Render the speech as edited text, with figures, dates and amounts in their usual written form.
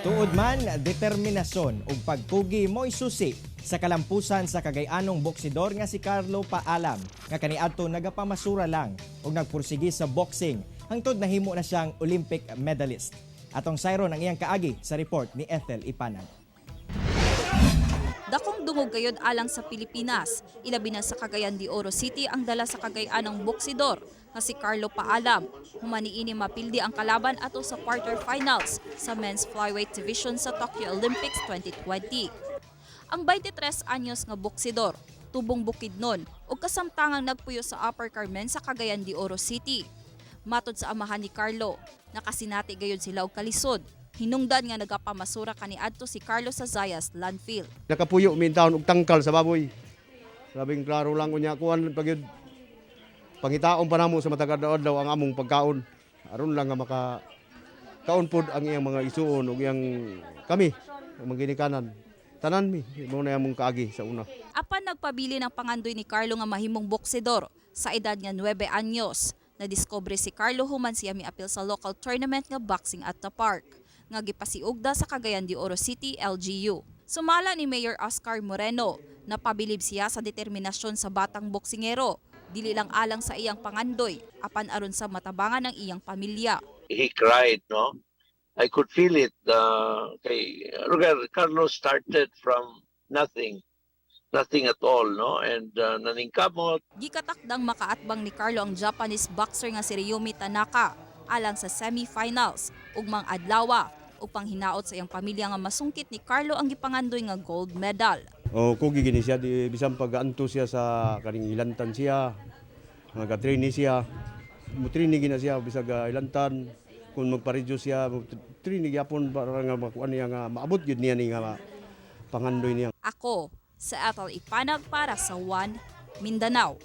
Tuod man, determinasyon ug pagpugi mo'y susi sa kalampusan sa Cagayanong boksidor nga si Carlo Paalam nga kaniadto nagapamasura lang ug nagpursigi sa boxing hangtod nahimo na siyang Olympic medalist. Atong sayron ang iyang kaagi sa report ni Ethel Ipanag. Dakong dungog gayud alang sa Pilipinas, ilabi na sa Cagayan de Oro City ang dala sa Cagayanong boksidor nga si Carlo Paalam. Humaniini mapildi ang kalaban ato sa quarterfinals sa men's flyweight division sa Tokyo Olympics 2020. Ang 23 anyos nga boksidor, tubong Bukidnon ug kasamtangang nagpuyo sa Upper Carmen sa Cagayan de Oro City. Matod sa amahan ni Carlo, nakasinati gayud sila og kalisod. Hinungdan nga nagapamasura kaniadto si Carlo sa Zayas Landfill. Nakapuyo mintaon og tangkal sa baboy. Labing klaro lang unya kuan pagyud pangitaon pa namo sa matagad adlaw ang among pagkaon. Aron lang nga maka kaon pod ang iyang mga isuon ug iyang kami ang mga ginikanan. Tanan mi mo na among kaagi sa una. Apan nagpabili ng pangandoy ni Carlo nga mahimong boksidor sa edad nga 9 anyos. Nadiskubre si Carlo human siya miapil sa local tournament nga boxing at the park nga gipasiugda sa Cagayan de Oro City LGU. Sumala ni Mayor Oscar Moreno, napabilib siya sa determinasyon sa batang boksingero, dili lang alang sa iyang pangandoy, apan aron sa matabangan ng iyang pamilya. He cried, no? I could feel it. Kay Carlos started from nothing at all, no? And naningkamot. Gikatakdang makaatbang ni Carlo ang Japanese boxer nga si Ryumi Tanaka alang sa semifinals ug mang adlawa ug panghinaot sa iyang pamilya nga masungkit ni Carlo ang gipangandoy nga gold medal. Kugi gini siya di bisan pag-anto siya sa kaning ilantan siya. Nagatraini siya. Mutrini gina siya bisag ilantan kung magparedyo siya trini gyapon para nga makuan niya nga maabot gyud niya ni nga pangandoy niya. Ako sa Ethel Ipanag para sa One Mindanao.